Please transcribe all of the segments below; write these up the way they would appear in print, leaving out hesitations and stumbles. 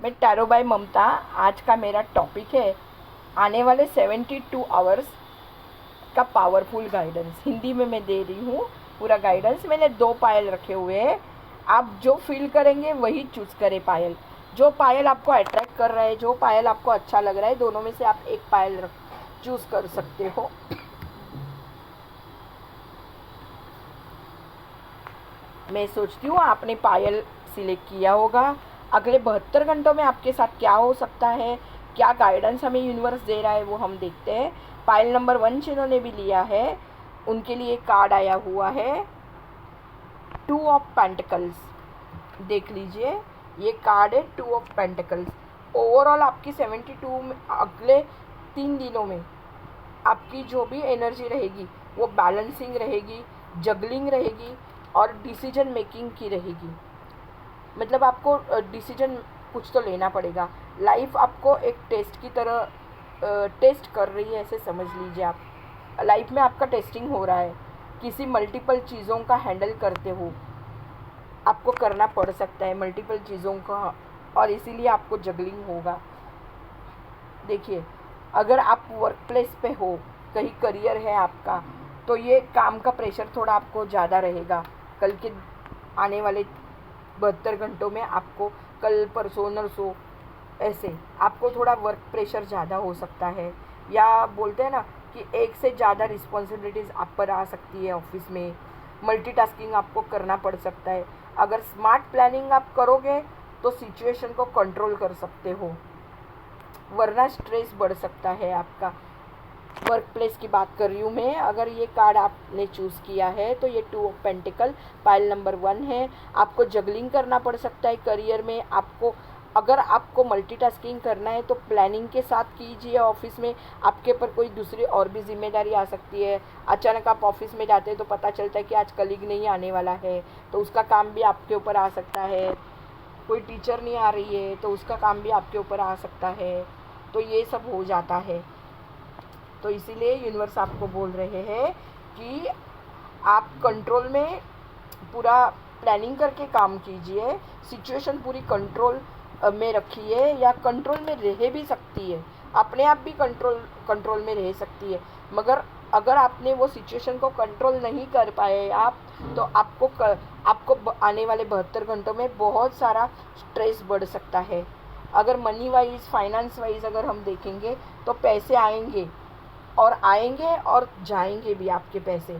मैं tarot by ममता। आज का मेरा टॉपिक है आने वाले 72 आवर्स का पावरफुल गाइडेंस। हिंदी में मैं दे रही हूँ पूरा गाइडेंस। मैंने 2 पायल रखे हुए हैं, आप जो फील करेंगे वही चूज़ करें पायल। जो पायल आपको अट्रैक्ट कर रहा है, जो पायल आपको अच्छा लग रहा है, दोनों में से आप एक पायल चूज़ कर सकते हो। मैं सोचती हूँ आपने पायल सिलेक्ट किया होगा। अगले 72 घंटों में आपके साथ क्या हो सकता है, क्या गाइडेंस हमें यूनिवर्स दे रहा है, वो हम देखते हैं। पायल नंबर 1 जिन्होंने भी लिया है उनके लिए कार्ड आया हुआ है 2 ऑफ पेंटिकल्स। देख लीजिए, ये कार्ड है 2 ऑफ पेंटिकल्स। ओवरऑल आपकी 72 में अगले 3 दिनों में आपकी जो भी एनर्जी रहेगी वो बैलेंसिंग रहेगी, जगलिंग रहेगी और डिसीजन मेकिंग की रहेगी। मतलब आपको डिसीजन कुछ तो लेना पड़ेगा। लाइफ आपको एक टेस्ट की तरह टेस्ट कर रही है, ऐसे समझ लीजिए। आप लाइफ में आपका टेस्टिंग हो रहा है, किसी मल्टीपल चीज़ों का हैंडल करते हो आपको करना पड़ सकता है मल्टीपल चीज़ों का, और इसीलिए आपको जगलिंग होगा। देखिए, अगर आप वर्क प्लेस पे हो, कहीं करियर है आपका, तो ये काम का प्रेशर थोड़ा आपको ज़्यादा रहेगा। कल के आने वाले 72 घंटों में आपको, कल परसों नरसों ऐसे आपको थोड़ा वर्क प्रेशर ज़्यादा हो सकता है, या बोलते हैं ना कि एक से ज़्यादा रिस्पॉन्सिबिलिटीज़ आप पर आ सकती है ऑफिस में। मल्टीटास्किंग आपको करना पड़ सकता है। अगर स्मार्ट प्लानिंग आप करोगे तो सिचुएशन को कंट्रोल कर सकते हो, वरना स्ट्रेस बढ़ सकता है आपका। वर्क प्लेस की बात कर रही हूँ मैं। अगर ये कार्ड आपने चूज़ किया है तो ये 2 ऑफ पेंटिकल पाइल नंबर 1 है। आपको जगलिंग करना पड़ सकता है करियर में। आपको, अगर आपको मल्टीटास्किंग करना है तो प्लानिंग के साथ कीजिए। ऑफिस में आपके ऊपर कोई दूसरी और भी जिम्मेदारी आ सकती है। अचानक आप ऑफिस में जाते हैं तो पता चलता है कि आज कलीग नहीं आने वाला है, तो उसका काम भी आपके ऊपर आ सकता है। कोई टीचर नहीं आ रही है तो उसका काम भी आपके ऊपर आ सकता है। तो ये सब हो जाता है। तो इसीलिए यूनिवर्स आपको बोल रहे हैं कि आप कंट्रोल में पूरा प्लानिंग करके काम कीजिए। सिचुएशन पूरी कंट्रोल में रखिए, या कंट्रोल में रह भी सकती है, अपने आप भी कंट्रोल में रह सकती है। मगर अगर आपने वो सिचुएशन को कंट्रोल नहीं कर पाए आप, तो आपको आने वाले 72 घंटों में बहुत सारा स्ट्रेस बढ़ सकता है। अगर मनी वाइज, फाइनेंस वाइज अगर हम देखेंगे तो पैसे आएंगे और जाएंगे भी आपके पैसे।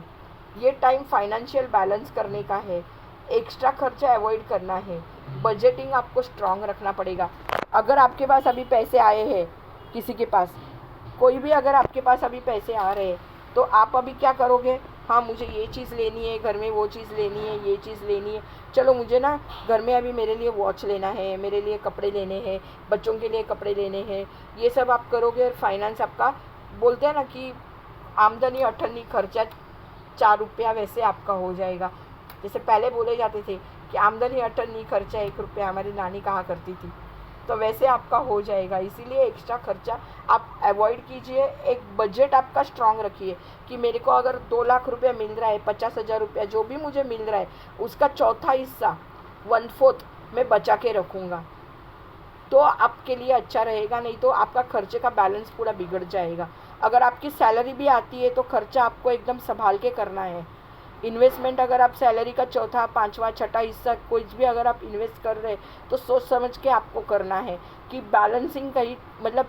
ये टाइम फाइनेंशियल बैलेंस करने का है, एक्स्ट्रा खर्चा अवॉइड करना है, बजटिंग आपको स्ट्रांग रखना पड़ेगा। अगर आपके पास अभी पैसे आए हैं, किसी के पास, कोई भी अगर आपके पास अभी पैसे आ रहे हैं, तो आप अभी क्या करोगे? हाँ, मुझे ये चीज़ लेनी है, घर में वो चीज़ लेनी है, ये चीज़ लेनी है, चलो मुझे ना घर में अभी मेरे लिए वॉच लेना है, मेरे लिए कपड़े लेने हैं, बच्चों के लिए कपड़े लेने हैं। ये सब आप करोगे और फाइनेंस आपका, बोलते हैं ना कि आमदनी अठन्नी खर्चा 4 रुपया, वैसे आपका हो जाएगा। जैसे पहले बोले जाते थे कि आमदनी अठन्नी खर्चा 1 रुपया, हमारी नानी कहा करती थी, तो वैसे आपका हो जाएगा। इसीलिए एक्स्ट्रा खर्चा आप अवॉइड कीजिए। एक बजट आपका स्ट्रांग रखिए कि मेरे को अगर 2 लाख रुपया मिल रहा है, 50,000 रुपया जो भी मुझे मिल रहा है, उसका चौथा हिस्सा 1/4 मैं बचा के रखूँगा, तो आपके लिए अच्छा रहेगा। नहीं तो आपका खर्चे का बैलेंस पूरा बिगड़ जाएगा। अगर आपकी सैलरी भी आती है तो खर्चा आपको एकदम संभाल के करना है। इन्वेस्टमेंट अगर आप सैलरी का चौथा, पाँचवा, छठा हिस्सा कोई भी अगर आप इन्वेस्ट कर रहे हैं तो सोच समझ के आपको करना है कि बैलेंसिंग कहीं, मतलब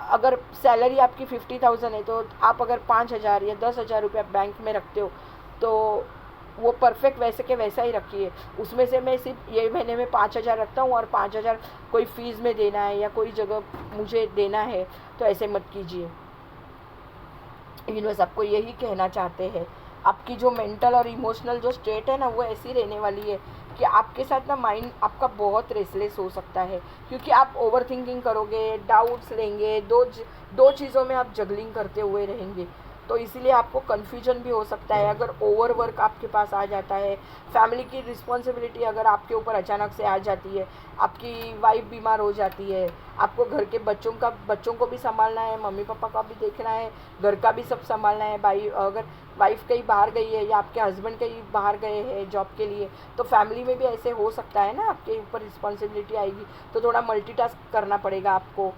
अगर सैलरी आपकी 50,000 है तो आप अगर 5,000 या 10,000 रुपया बैंक में रखते हो तो वो परफेक्ट वैसे के वैसा ही रखिए। उसमें से मैं सिर्फ ये महीने में 5,000 रखता हूँ और 5,000 कोई फीस में देना है या कोई जगह मुझे देना है, तो ऐसे मत कीजिए। यूनिवर्स आपको यही कहना चाहते हैं। आपकी जो मेंटल और इमोशनल जो स्टेट है ना, वो ऐसी रहने वाली है कि आपके साथ ना माइंड आपका बहुत रेसलेस हो सकता है, क्योंकि आप ओवर थिंकिंग करोगे, डाउट्स लेंगे, दो चीज़ों में आप जगलिंग करते हुए रहेंगे। तो इसीलिए आपको कन्फ्यूजन भी हो सकता है। अगर ओवर वर्क आपके पास आ जाता है, फैमिली की रिस्पॉन्सिबिलिटी अगर आपके ऊपर अचानक से आ जाती है, आपकी वाइफ बीमार हो जाती है, आपको घर के बच्चों को भी संभालना है, मम्मी पापा का भी देखना है, घर का भी सब संभालना है। भाई अगर वाइफ कहीं बाहर गई है या आपके हस्बैंड कहीं बाहर गए हैं जॉब के लिए, तो फैमिली में भी ऐसे हो सकता है ना, आपके ऊपर रिस्पॉन्सिबिलिटी आएगी तो थोड़ा मल्टीटास्क करना पड़ेगा आपको,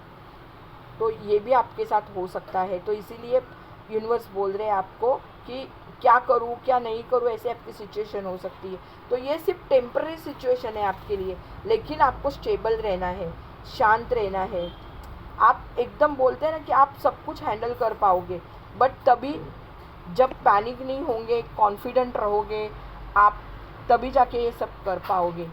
तो ये भी आपके साथ हो सकता है। तो इसीलिए यूनिवर्स बोल रहे हैं आपको कि क्या करूँ क्या नहीं करूँ, ऐसे आपकी सिचुएशन हो सकती है। तो ये सिर्फ टेम्पररी सिचुएशन है आपके लिए, लेकिन आपको स्टेबल रहना है, शांत रहना है। आप एकदम बोलते हैं ना कि आप सब कुछ हैंडल कर पाओगे, बट तभी जब पैनिक नहीं होंगे, कॉन्फिडेंट रहोगे आप, तभी जाके ये सब कर पाओगे,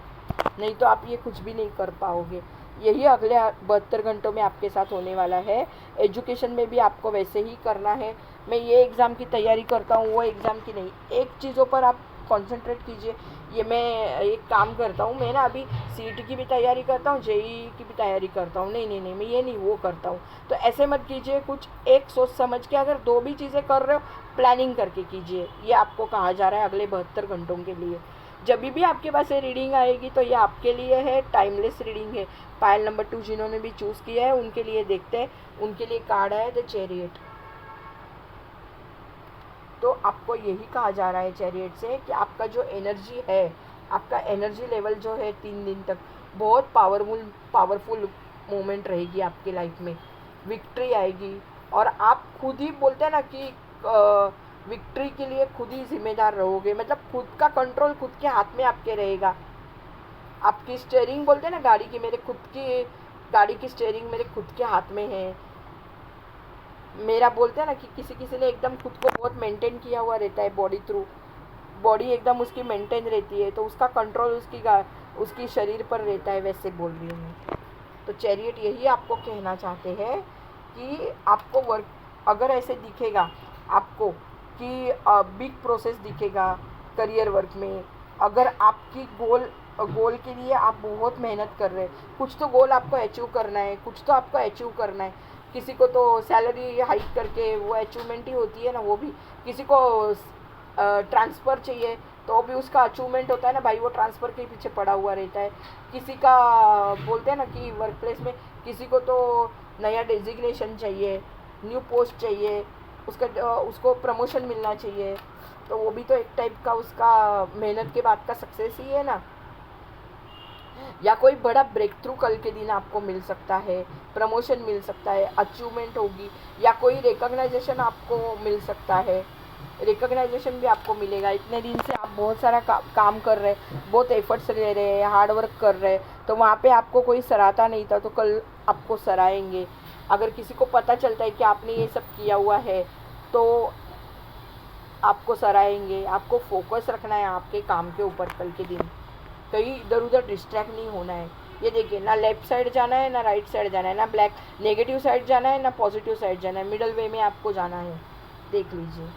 नहीं तो आप ये कुछ भी नहीं कर पाओगे। यही अगले 72 घंटों में आपके साथ होने वाला है। एजुकेशन में भी आपको वैसे ही करना है। मैं ये एग्ज़ाम की तैयारी करता हूँ, वो एग्ज़ाम की नहीं, एक चीज़ों पर आप कंसंट्रेट कीजिए। ये मैं एक काम करता हूँ, मैं ना अभी सीईटी की भी तैयारी करता हूँ, जेईई की भी तैयारी करता हूँ, नहीं मैं ये नहीं वो करता हूँ। तो ऐसे मत कीजिए, कुछ एक सोच समझ के अगर दो भी चीज़ें कर रहे हो, प्लानिंग करके कीजिए। ये आपको कहा जा रहा है अगले 72 घंटों के लिए। जब भी आपके पास ये रीडिंग आएगी तो ये आपके लिए है, टाइमलेस रीडिंग है। पायल नंबर 2 जिन्होंने भी चूज़ किया है उनके लिए देखते हैं, उनके लिए कार्ड है द चैरियट। तो आपको यही कहा जा रहा है चैरियट से कि आपका जो एनर्जी है, आपका एनर्जी लेवल जो है 3 दिन तक बहुत पावरफुल मोमेंट रहेगी आपकी लाइफ में, विक्ट्री आएगी। और आप खुद ही बोलते हैं ना कि विक्ट्री के लिए खुद ही जिम्मेदार रहोगे, मतलब खुद का कंट्रोल खुद के हाथ में आपके रहेगा। आपकी स्टीयरिंग बोलते हैं ना गाड़ी की, गाड़ी की स्टीयरिंग मेरे खुद के हाथ में है। मेरा बोलते हैं ना कि किसी ने एकदम खुद को बहुत मेंटेन किया हुआ रहता है, बॉडी एकदम उसकी मेंटेन रहती है, तो उसका कंट्रोल उसकी शरीर पर रहता है, वैसे बोल रही हूँ मैं। तो चैरियट यही आपको कहना चाहते हैं कि आपको वर्क अगर ऐसे दिखेगा आपको कि बिग प्रोसेस दिखेगा करियर वर्क में, अगर आपकी गोल के लिए आप बहुत मेहनत कर रहे हैं, कुछ तो गोल आपको अचीव करना है, कुछ तो आपको अचीव करना है। किसी को तो सैलरी हाइक करके वो अचीवमेंट ही होती है ना, वो भी किसी को ट्रांसफ़र चाहिए तो भी उसका अचीवमेंट होता है ना भाई, वो ट्रांसफ़र के पीछे पड़ा हुआ रहता है। किसी का बोलते हैं ना कि वर्क प्लेस में किसी को तो नया डेजिग्नेशन चाहिए, न्यू पोस्ट चाहिए, उसको प्रमोशन मिलना चाहिए, तो वो भी तो एक टाइप का उसका मेहनत के बाद का सक्सेस ही है ना। या कोई बड़ा ब्रेक थ्रू कल के दिन आपको मिल सकता है, प्रमोशन मिल सकता है, अचीवमेंट होगी, या कोई रिकॉग्नाइजेशन आपको मिल सकता है। रिकॉग्नाइजेशन भी आपको मिलेगा, इतने दिन से आप बहुत सारा काम कर रहे हैं, बहुत एफर्ट्स ले रहे हैं, हार्ड वर्क कर रहे हैं, तो वहाँ पे आपको कोई सराहता नहीं था तो कल आपको सराहेंगे। अगर किसी को पता चलता है कि आपने ये सब किया हुआ है तो आपको सराहेंगे। आपको फोकस रखना है आपके काम के ऊपर कल के दिन, कहीं इधर उधर डिस्ट्रैक्ट नहीं होना है। ये देखिए, ना लेफ्ट साइड जाना है ना राइट साइड जाना है, ना ब्लैक नेगेटिव साइड जाना है ना पॉजिटिव साइड जाना है, मिडल वे में आपको जाना है। देख लीजिए,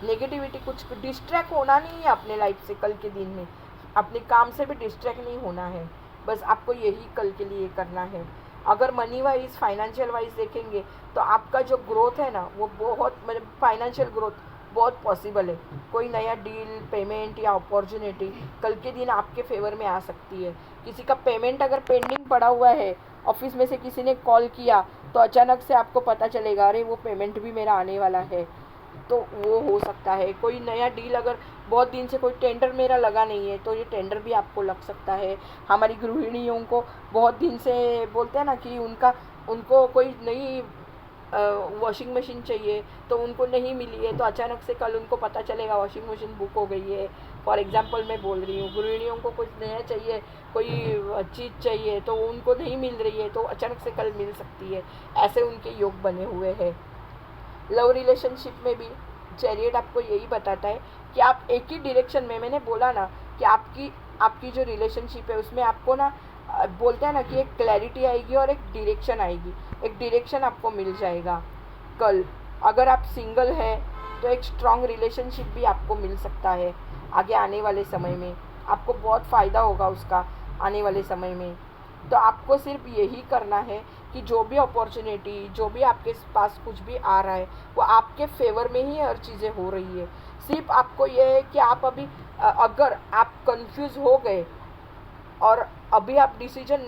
नेगेटिविटी कुछ डिस्ट्रैक्ट होना नहीं है अपने लाइफ से कल के दिन में, अपने काम से भी डिस्ट्रैक्ट नहीं होना है, बस आपको यही कल के लिए करना है। अगर मनी वाइज फाइनेंशियल वाइज देखेंगे तो आपका जो ग्रोथ है ना वो बहुत, मतलब फाइनेंशियल ग्रोथ बहुत पॉसिबल है। कोई नया डील, पेमेंट या अपॉर्चुनिटी कल के दिन आपके फेवर में आ सकती है। किसी का पेमेंट अगर पेंडिंग पड़ा हुआ है, ऑफिस में से किसी ने कॉल किया तो अचानक से आपको पता चलेगा अरे वो पेमेंट भी मेरा आने वाला है, तो वो हो सकता है। कोई नया डील, अगर बहुत दिन से कोई टेंडर मेरा लगा नहीं है तो ये टेंडर भी आपको लग सकता है। हमारी गृहिणियों को बहुत दिन से बोलते हैं ना कि उनको कोई नई वॉशिंग मशीन चाहिए तो उनको नहीं मिली है, तो अचानक से कल उनको पता चलेगा वॉशिंग मशीन बुक हो गई है। फॉर एग्जांपल मैं बोल रही हूँ, गृहिणियों को कुछ नया चाहिए, कोई चीज़ चाहिए तो उनको नहीं मिल रही है, तो अचानक से कल मिल सकती है। ऐसे उनके योग बने हुए हैं। लव रिलेशनशिप में भी चैरियट आपको यही बताता है कि आप एक ही डायरेक्शन में, मैंने बोला ना कि आपकी जो रिलेशनशिप है उसमें आपको ना बोलते हैं ना कि एक क्लैरिटी आएगी और एक डायरेक्शन आएगी, एक डायरेक्शन आपको मिल जाएगा कल। अगर आप सिंगल हैं तो एक स्ट्रॉन्ग रिलेशनशिप भी आपको मिल सकता है आगे आने वाले समय में, आपको बहुत फ़ायदा होगा उसका आने वाले समय में। तो आपको सिर्फ यही करना है कि जो भी अपॉर्चुनिटी, जो भी आपके पास कुछ भी आ रहा है, वो आपके फेवर में ही हर चीज़ें हो रही है। सिर्फ आपको ये है कि आप अभी अगर आप कंफ्यूज हो गए और अभी आप डिसीजन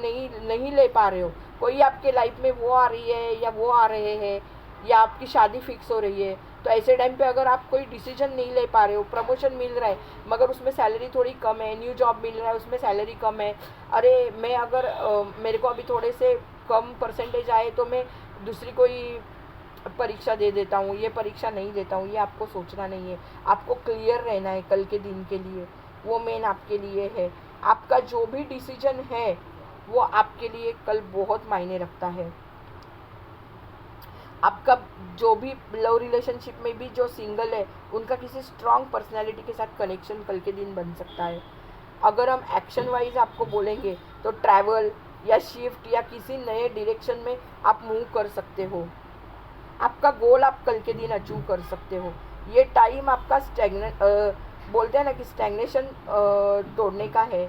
नहीं ले पा रहे हो, कोई आपके लाइफ में वो आ रही है या वो आ रहे हैं या आपकी शादी फिक्स हो रही है, तो ऐसे टाइम पे अगर आप कोई डिसीजन नहीं ले पा रहे हो, प्रमोशन मिल रहा है मगर उसमें सैलरी थोड़ी कम है, न्यू जॉब मिल रहा है उसमें सैलरी कम है, अरे मैं अगर मेरे को अभी थोड़े से कम परसेंटेज आए तो मैं दूसरी कोई परीक्षा दे देता हूँ, ये परीक्षा नहीं देता हूँ, ये आपको सोचना नहीं है। आपको क्लियर रहना है कल के दिन के लिए, वो मेन आपके लिए है। आपका जो भी डिसीजन है वो आपके लिए कल बहुत मायने रखता है। आपका जो भी लव रिलेशनशिप में भी जो सिंगल है, उनका किसी स्ट्रॉन्ग पर्सनैलिटी के साथ कनेक्शन कल के दिन बन सकता है। अगर हम एक्शन वाइज आपको बोलेंगे तो ट्रैवल या शिफ्ट या किसी नए डायरेक्शन में आप मूव कर सकते हो। आपका गोल आप कल के दिन अचीव कर सकते हो। ये टाइम आपका बोलते हैं ना कि स्टैग्नेशन तोड़ने का है।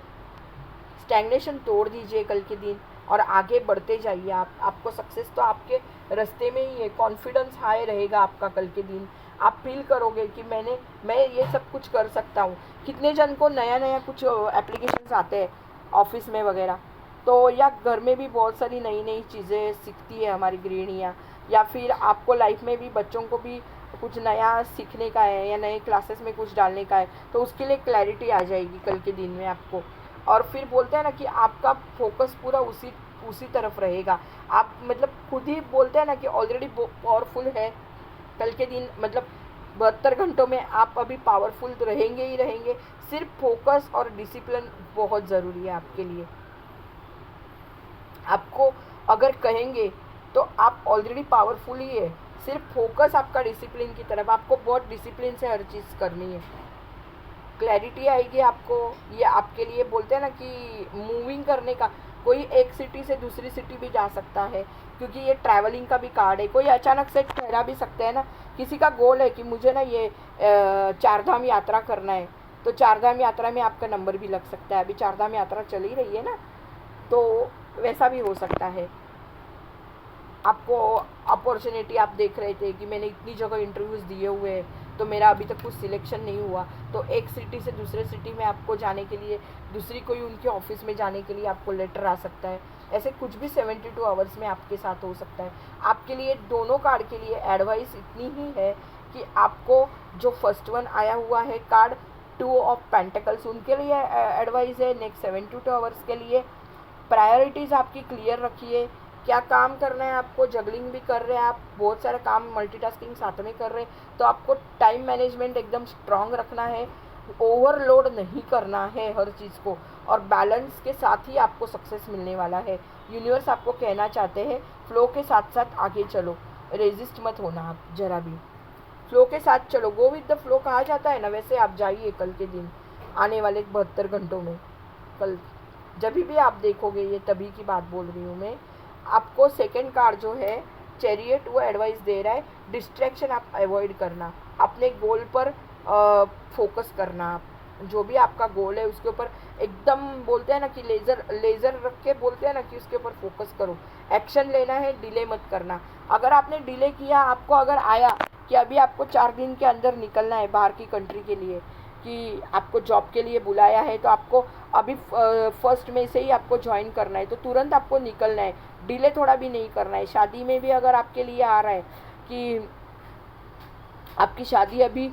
स्टैग्नेशन तोड़ दीजिए कल के दिन और आगे बढ़ते जाइए। आपको सक्सेस तो आपके रास्ते में ही है। कॉन्फिडेंस हाई रहेगा आपका कल के दिन। आप फील करोगे कि मैं ये सब कुछ कर सकता हूँ। कितने जन को नया नया कुछ एप्लीकेशंस आते हैं ऑफिस में वगैरह, तो या घर में भी बहुत सारी नई नई चीज़ें सीखती है हमारी गृहिणियाँ, या फिर आपको लाइफ में भी बच्चों को भी कुछ नया सीखने का है या नए क्लासेस में कुछ डालने का है, तो उसके लिए क्लैरिटी आ जाएगी कल के दिन में आपको। और फिर बोलते हैं ना कि आपका फोकस पूरा उसी तरफ रहेगा। आप मतलब खुद ही बोलते हैं ना कि ऑलरेडी पावरफुल है कल के दिन, मतलब 72 घंटों में आप अभी पावरफुल रहेंगे ही रहेंगे। सिर्फ फोकस और डिसिप्लिन बहुत ज़रूरी है आपके लिए। आपको अगर कहेंगे तो आप ऑलरेडी पावरफुल ही है। सिर्फ फोकस आपका डिसिप्लिन की तरफ, आपको बहुत डिसिप्लिन से हर चीज़ करनी है। क्लैरिटी आएगी आपको। ये आपके लिए बोलते हैं ना कि मूविंग करने का, कोई एक सिटी से दूसरी सिटी भी जा सकता है, क्योंकि ये ट्रैवलिंग का भी कार्ड है। कोई अचानक से ठहरा भी सकता है ना। किसी का गोल है कि मुझे ना ये 4 धाम यात्रा करना है, तो 4 धाम यात्रा में आपका नंबर भी लग सकता है। अभी 4 धाम यात्रा चल ही रही है ना, तो वैसा भी हो सकता है। आपको अपॉर्चुनिटी, आप देख रहे थे कि मैंने इतनी जगह इंटरव्यूज़ दिए हुए हैं तो मेरा अभी तक कुछ सिलेक्शन नहीं हुआ, तो एक सिटी से दूसरे सिटी में आपको जाने के लिए, दूसरी कोई उनके ऑफिस में जाने के लिए आपको लेटर आ सकता है। ऐसे कुछ भी 72 आवर्स में आपके साथ हो सकता है। आपके लिए दोनों कार्ड के लिए एडवाइस इतनी ही है कि आपको जो फर्स्ट वन आया हुआ है कार्ड 2 ऑफ पेंटिकल्स, उनके लिए एडवाइस है। नेक्स्ट 72 आवर्स के लिए प्रायोरिटीज़ आपकी क्लियर रखिए। क्या काम करना है आपको, जगलिंग भी कर रहे हैं आप, बहुत सारे काम मल्टीटास्किंग साथ में कर रहे हैं, तो आपको टाइम मैनेजमेंट एकदम स्ट्रांग रखना है। ओवरलोड नहीं करना है हर चीज़ को, और बैलेंस के साथ ही आपको सक्सेस मिलने वाला है। यूनिवर्स आपको कहना चाहते हैं फ्लो के साथ साथ आगे चलो, रेजिस्ट मत होना आप जरा भी, फ्लो के साथ चलो। गो विद द फ्लो कहा जाता है ना, वैसे आप जाइए कल के दिन, आने वाले 72 घंटों में। कल जब भी आप देखोगे, ये तभी की बात बोल रही हूँ मैं। आपको सेकंड कार्ड जो है चैरियट, वो एडवाइस दे रहा है डिस्ट्रैक्शन आप अवॉइड करना, अपने गोल पर फोकस करना। जो भी आपका गोल है उसके ऊपर एकदम बोलते हैं ना कि लेज़र रख के बोलते हैं ना कि उसके ऊपर फोकस करो। एक्शन लेना है, डिले मत करना। अगर आपने डिले किया, आपको अगर आया कि अभी आपको 4 दिन के अंदर निकलना है बाहर की कंट्री के लिए, कि आपको जॉब के लिए बुलाया है, तो आपको अभी 1 मई से ही आपको ज्वाइन करना है, तो तुरंत आपको निकलना है, डिले थोड़ा भी नहीं करना है। शादी में भी अगर आपके लिए आ रहा है कि आपकी शादी अभी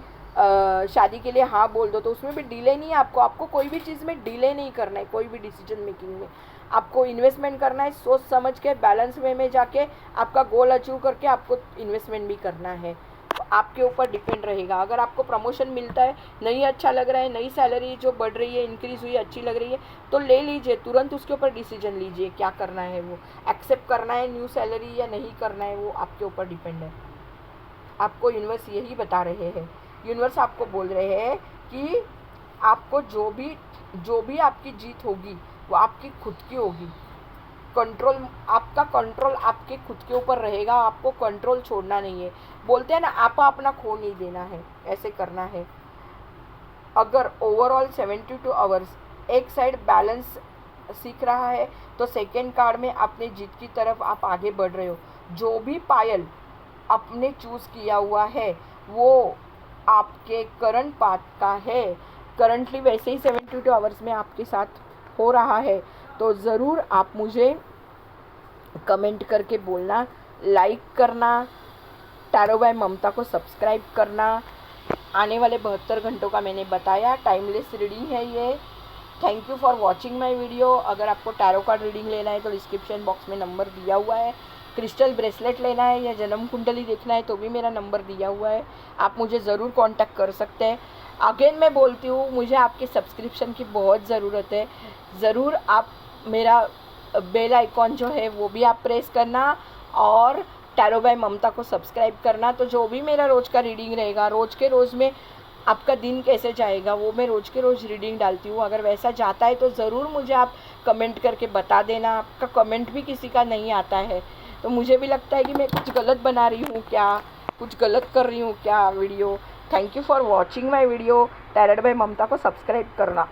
शादी के लिए हाँ बोल दो, तो उसमें भी डिले नहीं है। आपको कोई भी चीज़ में डिले नहीं करना है। कोई भी डिसीजन मेकिंग में आपको इन्वेस्टमेंट करना है, सोच समझ के बैलेंस वे में जाके आपका गोल अचीव करके आपको इन्वेस्टमेंट भी करना है। तो आपके ऊपर डिपेंड रहेगा। अगर आपको प्रमोशन मिलता है, नहीं अच्छा लग रहा है, नई सैलरी जो बढ़ रही है, इंक्रीज़ हुई, अच्छी लग रही है, तो ले लीजिए, तुरंत उसके ऊपर डिसीजन लीजिए क्या करना है। वो एक्सेप्ट करना है न्यू सैलरी या नहीं करना है, वो आपके ऊपर डिपेंड है। आपको यूनिवर्स यही बता रहे हैं। यूनिवर्स आपको बोल रहे हैं कि आपको जो भी आपकी जीत होगी वो आपकी खुद की होगी। आपका कंट्रोल आपके खुद के ऊपर रहेगा। आपको कंट्रोल छोड़ना नहीं है। बोलते हैं ना, आपा अपना खो नहीं देना है, ऐसे करना है। अगर ओवरऑल 72 आवर्स एक साइड बैलेंस सीख रहा है, तो सेकेंड कार्ड में अपने जीत की तरफ आप आगे बढ़ रहे हो। जो भी पायल आपने चूज़ किया हुआ है वो आपके करंट पाथ का है, करंटली वैसे ही 72 आवर्स में आपके साथ हो रहा है। तो ज़रूर आप मुझे कमेंट करके बोलना, लाइक करना, टैरो बाय ममता को सब्सक्राइब करना। आने वाले 72 घंटों का मैंने बताया, टाइमलेस रीडिंग है ये। Thank you for watching my video. अगर आपको टैरो कार्ड रीडिंग लेना है तो डिस्क्रिप्शन बॉक्स में नंबर दिया हुआ है। क्रिस्टल ब्रेसलेट लेना है या जन्म कुंडली देखना है तो भी मेरा नंबर दिया हुआ है, आप मुझे ज़रूर कांटेक्ट कर सकते हैं। अगेन मैं बोलती हूँ, मुझे आपके सब्सक्रिप्शन की बहुत ज़रूरत है। ज़रूर आप मेरा बेल आइकॉन जो है वो भी आप प्रेस करना और टैरो बाय ममता को सब्सक्राइब करना। तो जो भी मेरा रोज़ का रीडिंग रहेगा, रोज़ के रोज़ में आपका दिन कैसे जाएगा वो मैं रोज़ के रोज़ रीडिंग डालती हूँ। अगर वैसा जाता है तो ज़रूर मुझे आप कमेंट करके बता देना। आपका कमेंट भी किसी का नहीं आता है तो मुझे भी लगता है कि मैं कुछ गलत बना रही हूँ क्या, कुछ गलत कर रही हूँ क्या video. Thank you for watching my video. Tarot by Mamta को सब्सक्राइब करना।